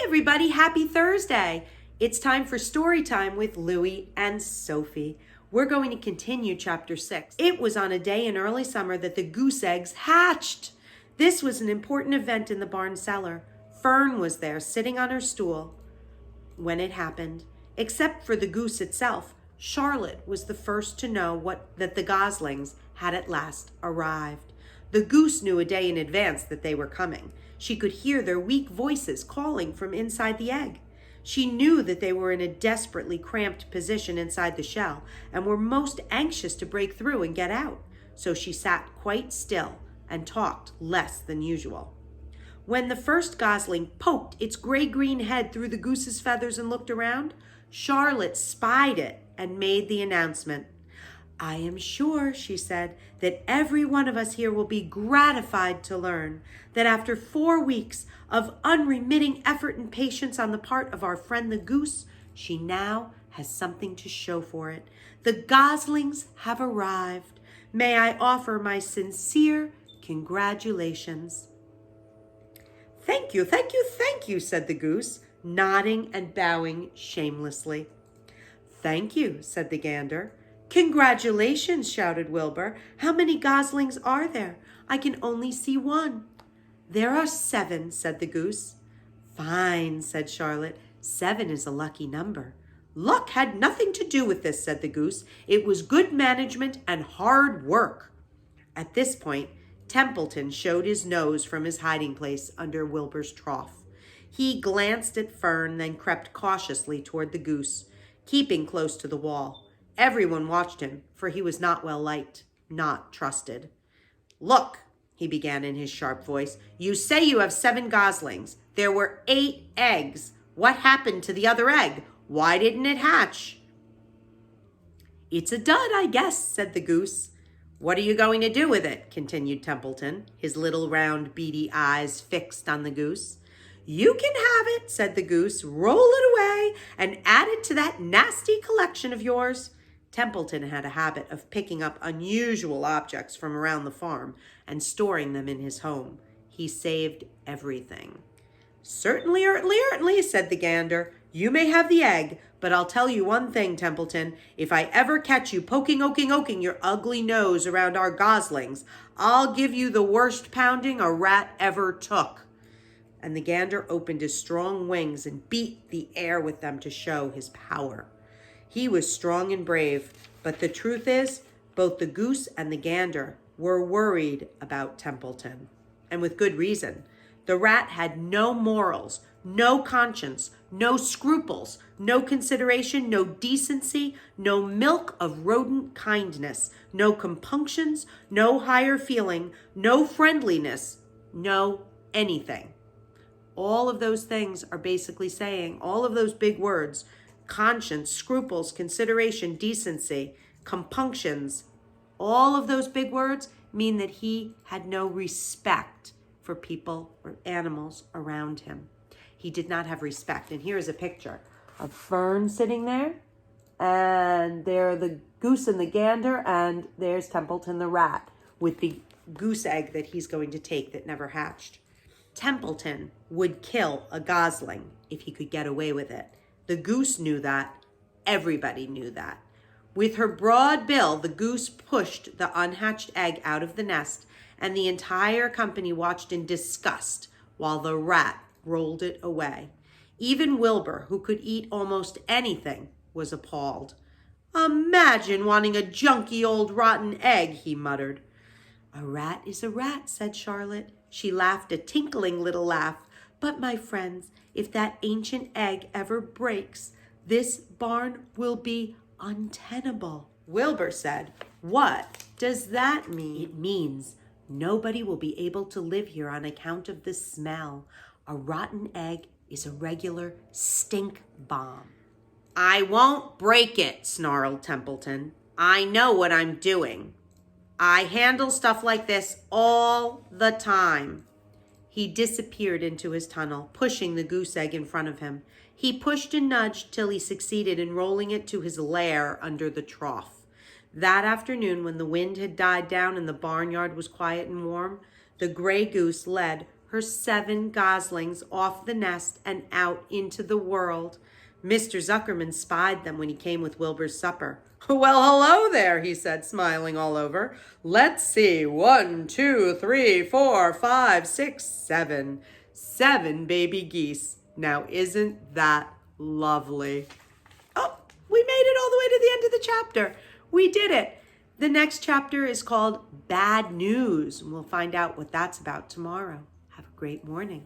everybody, happy Thursday. It's time for story time with Louie and Sophie. We're going to continue chapter 6. It was on a day in early summer that the goose eggs hatched. This was an important event in the barn cellar. Fern was there sitting on her stool when it happened. Except for the goose itself, Charlotte was the first to know that the goslings had at last arrived. The goose knew a day in advance that they were coming. She could hear their weak voices calling from inside the egg. She knew that they were in a desperately cramped position inside the shell and were most anxious to break through and get out. So she sat quite still and talked less than usual. When the first gosling poked its gray-green head through the goose's feathers and looked around, Charlotte spied it and made the announcement. "I am sure," she said, "that every one of us here will be gratified to learn that after 4 weeks of unremitting effort and patience on the part of our friend the goose, she now has something to show for it. The goslings have arrived. May I offer my sincere congratulations." "Thank you, thank you, thank you," said the goose, nodding and bowing shamelessly. "Thank you," said the gander. "Congratulations," shouted Wilbur. "How many goslings are there? I can only see one." "There are 7," said the goose. "Fine," said Charlotte. 7 is a lucky number." "Luck had nothing to do with this," said the goose. "It was good management and hard work." At this point, Templeton showed his nose from his hiding place under Wilbur's trough. He glanced at Fern, then crept cautiously toward the goose, keeping close to the wall. Everyone watched him, for he was not well liked, not trusted. "Look," he began in his sharp voice, "you say you have 7 goslings. There were 8 eggs. What happened to the other egg? Why didn't it hatch?" "It's a dud, I guess," said the goose. "What are you going to do with it?" continued Templeton, his little round beady eyes fixed on the goose. "You can have it," said the goose. "Roll it away and add it to that nasty collection of yours." Templeton had a habit of picking up unusual objects from around the farm and storing them in his home. He saved everything. Certainly, said the gander. "You may have the egg, but I'll tell you one thing, Templeton. If I ever catch you poking your ugly nose around our goslings, I'll give you the worst pounding a rat ever took." And the gander opened his strong wings and beat the air with them to show his power. He was strong and brave, but the truth is, both the goose and the gander were worried about Templeton, and with good reason. The rat had no morals, no conscience, no scruples, no consideration, no decency, no milk of rodent kindness, no compunctions, no higher feeling, no friendliness, no anything. All of those things are basically saying, all of those big words, conscience, scruples, consideration, decency, compunctions, all of those big words mean that he had no respect for people or animals around him. He did not have respect. And here's a picture of Fern sitting there, and there are the goose and the gander, and there's Templeton the rat with the goose egg that he's going to take that never hatched. Templeton would kill a gosling if he could get away with it. The goose knew that. Everybody knew that. With her broad bill, the goose pushed the unhatched egg out of the nest, and the entire company watched in disgust while the rat rolled it away. Even Wilbur, who could eat almost anything, was appalled. "Imagine wanting a junky old rotten egg," he muttered. "A rat is a rat," said Charlotte. She laughed a tinkling little laugh. "But, my friends, if that ancient egg ever breaks, this barn will be untenable." Wilbur said, "What does that mean?" "It means nobody will be able to live here on account of the smell. A rotten egg is a regular stink bomb." "I won't break it," snarled Templeton. "I know what I'm doing. I handle stuff like this all the time." He disappeared into his tunnel, pushing the goose egg in front of him. He pushed and nudged till he succeeded in rolling it to his lair under the trough. That afternoon, when the wind had died down and the barnyard was quiet and warm, the gray goose led her 7 goslings off the nest and out into the world. Mr. Zuckerman spied them when he came with Wilbur's supper. "Well, hello there," he said, smiling all over. "Let's see, 1, 2, 3, 4, 5, 6, 7. 7 baby geese. Now isn't that lovely?" Oh, we made it all the way to the end of the chapter. We did it. The next chapter is called Bad News, and we'll find out what that's about tomorrow. Have a great morning.